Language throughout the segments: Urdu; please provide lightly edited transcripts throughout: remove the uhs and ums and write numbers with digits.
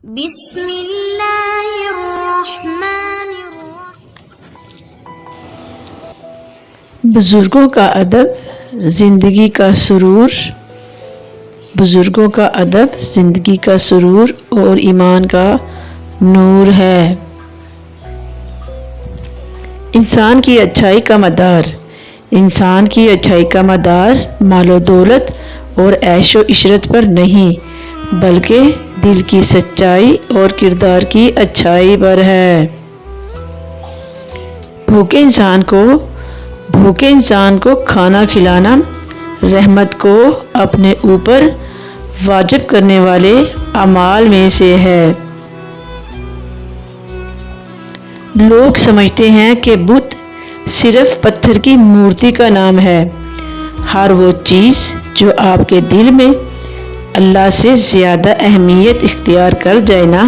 بسم اللہ الرحمن الرحیم۔ بزرگوں کا ادب زندگی کا سرور، بزرگوں کا ادب زندگی کا سرور اور ایمان کا نور ہے۔ انسان کی اچھائی کا مدار، انسان کی اچھائی کا مدار مال و دولت اور عیش و عشرت پر نہیں بلکہ دل کی سچائی اور کردار کی اچھائی پر ہے۔ بھوکے انسان کو کھانا کھلانا رحمت کو اپنے اوپر واجب کرنے والے اعمال میں سے ہے۔ لوگ سمجھتے ہیں کہ بت صرف پتھر کی مورتی کا نام ہے۔ ہر وہ چیز جو آپ کے دل میں اللہ سے زیادہ اہمیت اختیار کر جائے نا،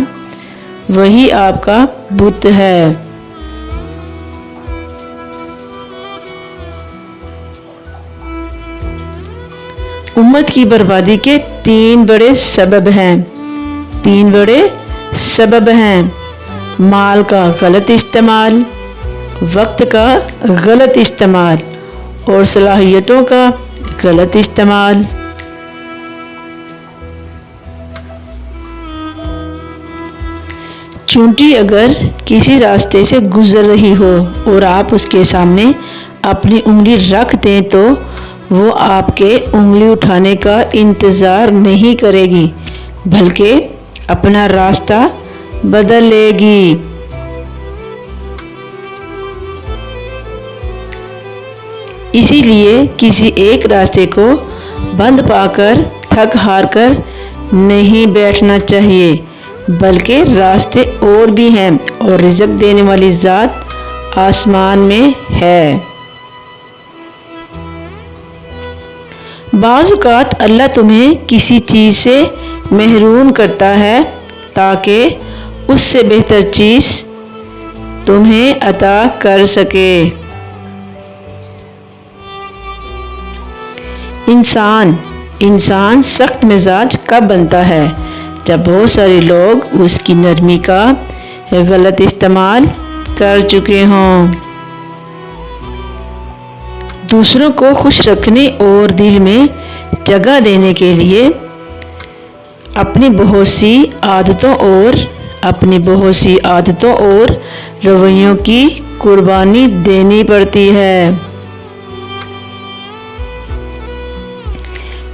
وہی آپ کا بت ہے۔ امت کی بربادی کے تین بڑے سبب ہیں، مال کا غلط استعمال، وقت کا غلط استعمال اور صلاحیتوں کا غلط استعمال۔ چونٹی اگر کسی راستے سے گزر رہی ہو اور آپ اس کے سامنے اپنی انگلی رکھ دیں تو وہ آپ کے انگلی اٹھانے کا انتظار نہیں کرے گی بلکہ اپنا راستہ بدل لے گی۔ اسی لیے کسی ایک راستے کو بند پا کر تھک ہار کر نہیں بیٹھنا چاہیے، بلکہ راستے اور بھی ہیں اور رزق دینے والی ذات آسمان میں ہے۔ بعض اوقات اللہ تمہیں کسی چیز سے محروم کرتا ہے تاکہ اس سے بہتر چیز تمہیں عطا کر سکے۔ انسان سخت مزاج کب بنتا ہے؟ جب بہت سارے لوگ اس کی نرمی کا غلط استعمال کر چکے ہوں۔ دوسروں کو خوش رکھنے اور دل میں جگہ دینے کے لیے اپنی بہت سی عادتوں اور رویوں کی قربانی دینی پڑتی ہے۔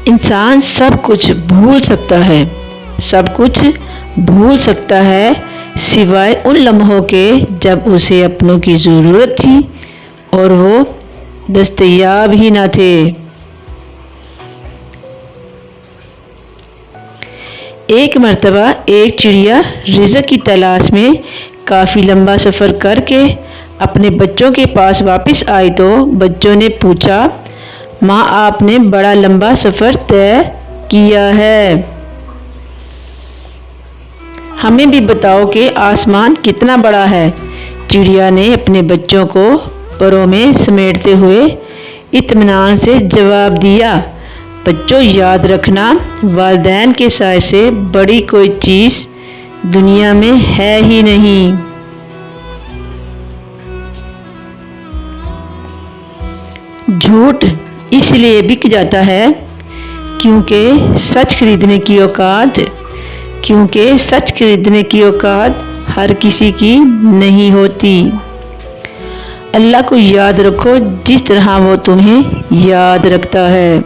انسان سب کچھ بھول سکتا ہے سوائے ان لمحوں کے جب اسے اپنوں کی ضرورت تھی اور وہ دستیاب ہی نہ تھے۔ ایک مرتبہ ایک چڑیا رزق کی تلاش میں کافی لمبا سفر کر کے اپنے بچوں کے پاس واپس آئی تو بچوں نے پوچھا، ماں آپ نے بڑا لمبا سفر طے کیا ہے، ہمیں بھی بتاؤ کہ آسمان کتنا بڑا ہے۔ چڑیا نے اپنے بچوں کو پروں میں سمیٹتے ہوئے اطمینان سے جواب دیا، بچوں یاد رکھنا، والدین کے سائے سے بڑی کوئی چیز دنیا میں ہے ہی نہیں۔ جھوٹ اس لیے بک جاتا ہے کیونکہ سچ خریدنے کی اوقات ہر کسی کی نہیں ہوتی۔ اللہ کو یاد رکھو جس طرح وہ تمہیں یاد رکھتا ہے۔